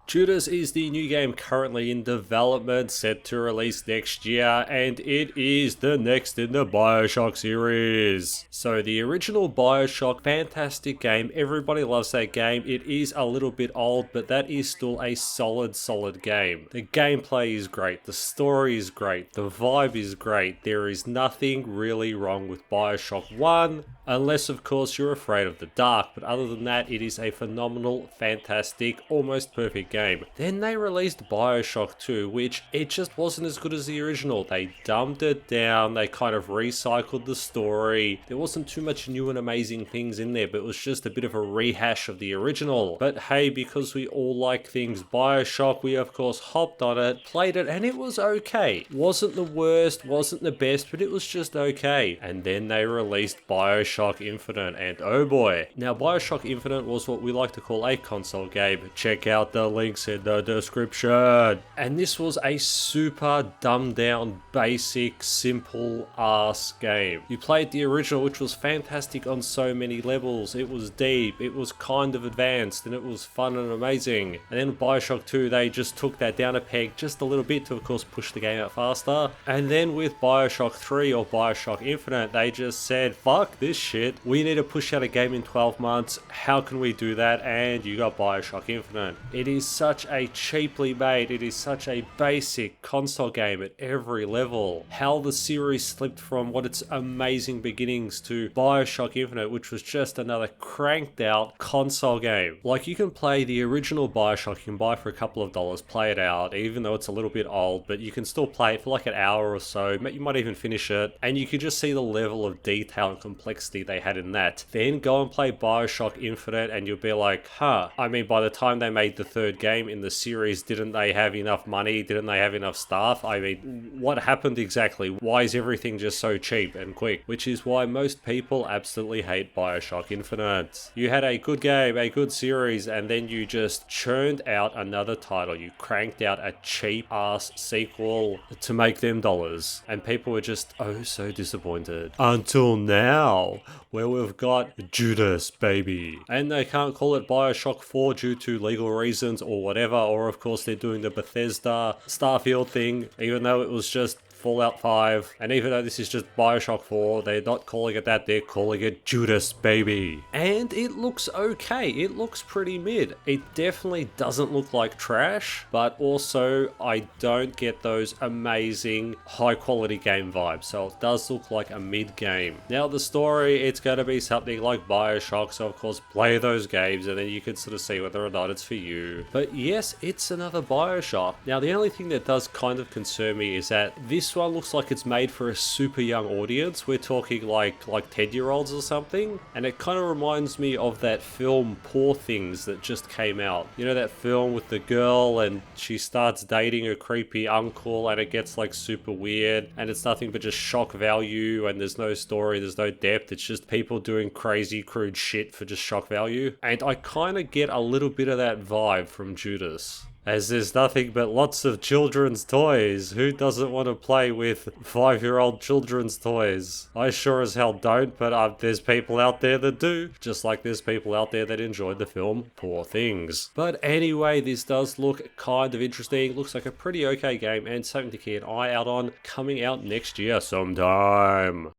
Judas is the new game currently in development, set to release next year, and it is the next in the BIOSHOCK series. So the original BIOSHOCK, fantastic game, everybody loves that game. It is a little bit old, but that is still a solid game. The gameplay is great, the story is great, the vibe is great. There is nothing really wrong with BIOSHOCK 1, unless of course you're afraid of the dark, but other than that, it is a phenomenal, fantastic, almost perfect game. Then they released BIOSHOCK 2, which it just wasn't as good as the original. They dumbed it down, they kind of recycled the story. There wasn't too much new and amazing things in there, but it was just a bit of a rehash of the original. But hey, because we all like things BIOSHOCK, we of course hopped on it, played it, and it was okay. Wasn't the worst, wasn't the best, but it was just okay. And then they released BIOSHOCK Infinite, and oh boy. Now BIOSHOCK Infinite was what we like to call a console game. Check out the links in the description. And this was a super dumbed down, basic, simple ass game. You played the original, which was fantastic on so many levels. It was deep, it was kind of advanced, and it was fun and amazing. And then BIOSHOCK 2, they just took that down a peg just a little bit to of course push the game out faster. And then with BIOSHOCK 3 or BIOSHOCK Infinite, they just said, fuck this shit, we need to push out a game in 12 months. How can we do that? And you got BIOSHOCK Infinite. It is such a cheaply made, it is such a basic console game at every level. How the series slipped from what its amazing beginnings to BIOSHOCK Infinite, which was just another cranked out console game. Like, you can play the original BIOSHOCK, you can buy for a couple of dollars, play it out, even though it's a little bit old, but you can still play it for like an hour or so, you might even finish it, and you can just see the level of detail and complexity they had in that. Then go and play BIOSHOCK Infinite and you'll be like, huh, I mean, by the time they made the third game in the series, didn't they have enough money? Didn't they have enough staff? I mean, what happened exactly? Why is everything just so cheap and quick? Which is why most people absolutely hate BIOSHOCK Infinite. You had a good game, a good series, and then you just churned out another title. You cranked out a cheap ass sequel to make them dollars, and people were just oh so disappointed. Until now, where we've got Judas, baby. And they can't call it BIOSHOCK 4 due to legal reasons or whatever, or of course they're doing the Bethesda Starfield thing, even though it was just Fallout 5, and even though this is just BIOSHOCK 4, they're not calling it that, they're calling it Judas, baby. And it looks okay, it looks pretty mid. It definitely doesn't look like trash, but also I don't get those amazing high quality game vibes, so it does look like a mid game. Now the story, it's going to be something like BIOSHOCK, so of course play those games and then you can sort of see whether or not it's for you. But yes, it's another BIOSHOCK. Now the only thing that does kind of concern me is that this one looks like it's made for a super young audience. We're talking like 10-year-olds or something, and it kind of reminds me of that film Poor Things that just came out. You know, that film with the girl and she starts dating a creepy uncle and it gets like super weird and it's nothing but just shock value and there's no story, there's no depth, it's just people doing crazy crude shit for just shock value. And I kind of get a little bit of that vibe from Judas. As there's nothing but lots of children's toys. Who doesn't want to play with 5-year-old children's toys? I sure as hell don't, but there's people out there that do. Just like there's people out there that enjoyed the film Poor Things. But anyway, this does look kind of interesting. Looks like a pretty okay game and something to keep an eye out on, coming out next year sometime.